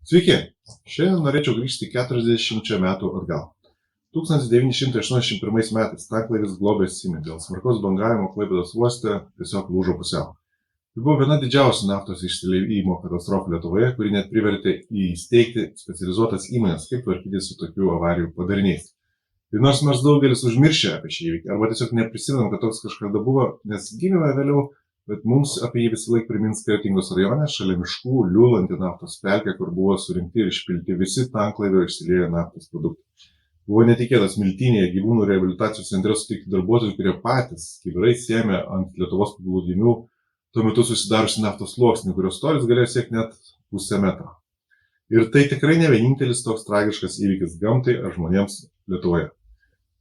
Sveiki, šiandien norėčiau grįžti 40 metų atgal. 1981 metais tanklaivis Globės Simi dėl smarkaus bangavimo Klaipėdos uoste tiesiog lūžo pusiau. Tai buvo viena didžiausių naftos išsiliejimo katastrofų Lietuvoje, kuri net privertė įsteigti specializuotas įmonės, kaip tvarkytis su tokių avarijų padariniais. Ir nors mes daugelis užmiršę apie šį įvykį, arba tiesiog neprisimenam, kad toks kažkada buvo, nes gimėme vėliau, bet mums apie jį visą laiką primins Kretingos rajone, šalia miškų, liūlanti naftos pelkė, kur buvo surinkti ir išpilti visi tanklaivio išsilieję naftos produktai. Buvo netikėtas Miltinėje gyvūnų reabilitacijos centre sutikti darbuotojų, kurie patys kibirai sėmė ant Lietuvos paplūdimių tuo metu susidariusi naftos sluoksnį, kurios storis galėjo siekti net pusę metro. Ir tai tikrai ne vienintelis toks tragiškas įvykis gamtai ar žmonėms Lietuvoje.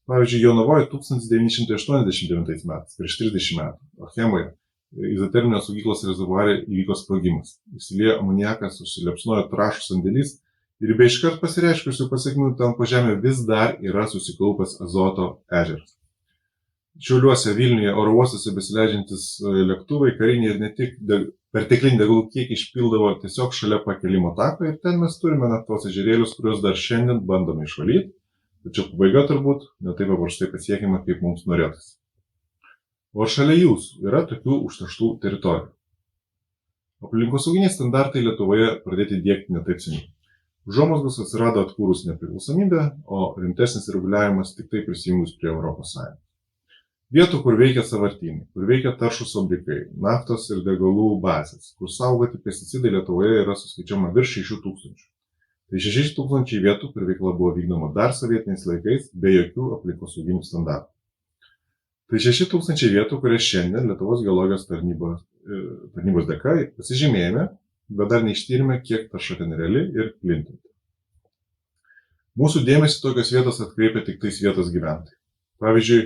Pavyzdžiui, Jonavoje 1989 metais, prieš 30 metų, Achemoje, izoterminio saugyklos rezervuare įvyko sprogimas. Įsiliejo amoniakas, užsiliepsnojo trąšų sandėlys ir be iškart pasireiškusių pasekmių ten po žemę vis dar yra susikaupęs azoto ežeras. Šiauliuose, Vilniuje, oro uostuose besileidžiantis lėktuvai, kariniai ir ne tik perteklinį degalų kiekį išpildavo tiesiog šalia pakilimo tako ir ten mes turime naftos ežerėlius, kuriuos dar šiandien bandome išvalyti, tačiau pabaiga turbūt ne taip paprastai pasiekima, kaip mums norėtųsi. O šalia jūsų yra tokių užterštų teritorijų. Aplinkosauginiai standartai Lietuvoje pradėti diegti ne taip seniai. Užuomazgos atsirado atkūrus nepriklausomybę, o rimtesnis reguliavimas tik tai prisijungus prie Europos Sąjungos. Vietų, kur veikia sąvartynai, kur veikia taršūs fabrikai, naftos ir degalų bazės, kur saugoti pesticidai Lietuvoje yra suskaičiuojama virš 6000. Tai 6000 vietų, kur veikla buvo vykdoma dar sovietiniais laikais, be jokių aplinkosauginių standartų. Tai 6000 vietų, kurias šiandien Lietuvos geologijos tarnybos dėka pasižymėjome, bet dar neištyrėme, kiek tarša ten reali ir plintanti. Mūsų dėmesį tokios vietos atkreipia tik tais vietos gyventojai. Pavyzdžiui,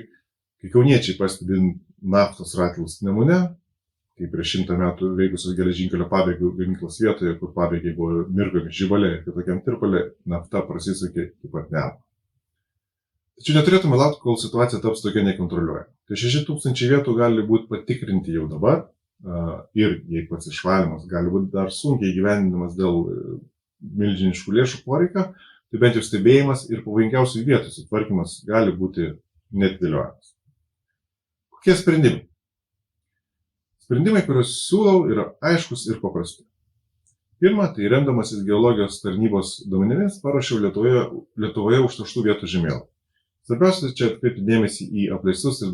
kai kauniečiai pastebi naftos ratilus Nemune, kai prieš 100 metų veikusios geležinkelio pabėgių gamyklos vietoje, kur pabėgiai buvo mirgomi žibale ir kitokiam tirpale, nafta prasisukė iki pat Nemuno. Tačiau neturėtume laukti, kol situacija taps tokia nekontroliuojama. Tai 6000 vietų gali būti patikrinti jau dabar ir jei pats išvalymas gali būti dar sunkiai įgyvendinamas dėl milžiniškų lėšų poreikio, tai bent jau stebėjimas ir pavojingiausių vietų sutvarkymas gali būti neatidėliojamas. Kokie sprendimai? Sprendimai, kuriuos siūlau, yra aiškus ir paprasti. Pirma, tai remdamasis geologijos tarnybos duomenimis paruošiau Lietuvoje užterštų vietų žemėlapį. Svarbiausia čia atkreipti dėmesį į apleistus ir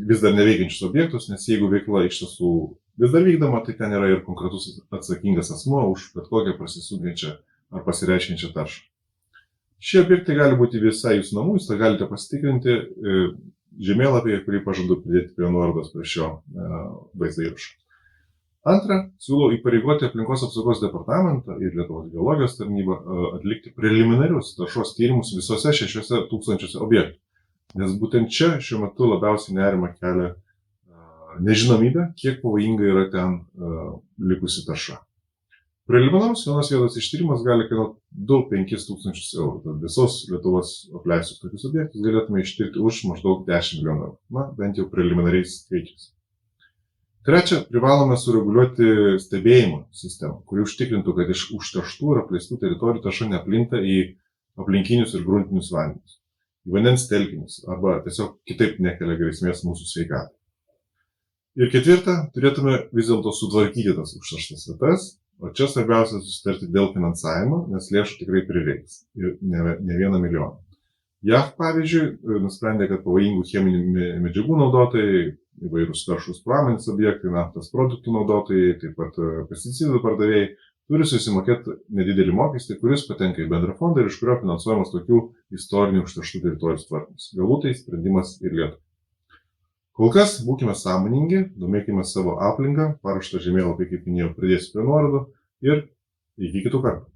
vis dar neveikiančius objektus, nes jeigu veikla iš tiesų vis dar vykdoma, tai ten yra ir konkretus atsakingas asmuo už bet kokią prasisukančią ar pasireiškiančią taršą. Šie objektai gali būti visai jūsų namų, jūs tą galite pasitikrinti žemėlapyje, kurį pažadu pridėti prie nuorodos prie šio vaizdo įrašo. Antra, siūlau įpareigoti aplinkos apsaugos departamentą ir Lietuvos geologijos tarnybą atlikti preliminarius taršos tyrimus visose 6000 objektų, nes būtent čia šiuo metu labiausiai nerimą kelia nežinomybė, kiek pavojinga yra ten likusi tarša. Preliminarus vienos vietos ištyrimas gali kainuoti 2-5 tūkstančius eurų, tad visos Lietuvos apleistus tokius objektus galėtume ištirti už maždaug 10 milijonų eurų, bent jau preliminariais skaičiais. Trečia, privalome sureguliuoti stebėjimo sistemą, kuri užtikrintų, kad iš užterštų ir apleistų teritorijų tarša neplinta į aplinkinius ir gruntinius vandenis, į vandens telkinius arba tiesiog kitaip nekelia grėsmės mūsų sveikatai. Ir ketvirta, turėtume vis dėlto sutvarkyti tas užterštas vietas, o čia svarbiausia susitarti dėl finansavimo, nes lėšų tikrai prireiks ir ne 1 milijoną. JAV, pavyzdžiui, nusprendė, kad pavojingų cheminių medžiagų naudotojai, įvairūs taršūs pramonės objektai, naftos produktų naudotojai, taip pat pesticidų pardavėjai turi susimokėti nedidelį mokestį, kuris patenka į bendrą fondą ir iš kurio finansuojamas tokių istorinių užterštų teritorijų tvarkymas. Galbūt tai sprendimas ir Lietuvai. Kol kas būkime sąmoningi, domėkime savo aplinką, paruoštą žemėlapį, kaip minėjau, pridėsiu prie nuorodų ir iki kitų kartų.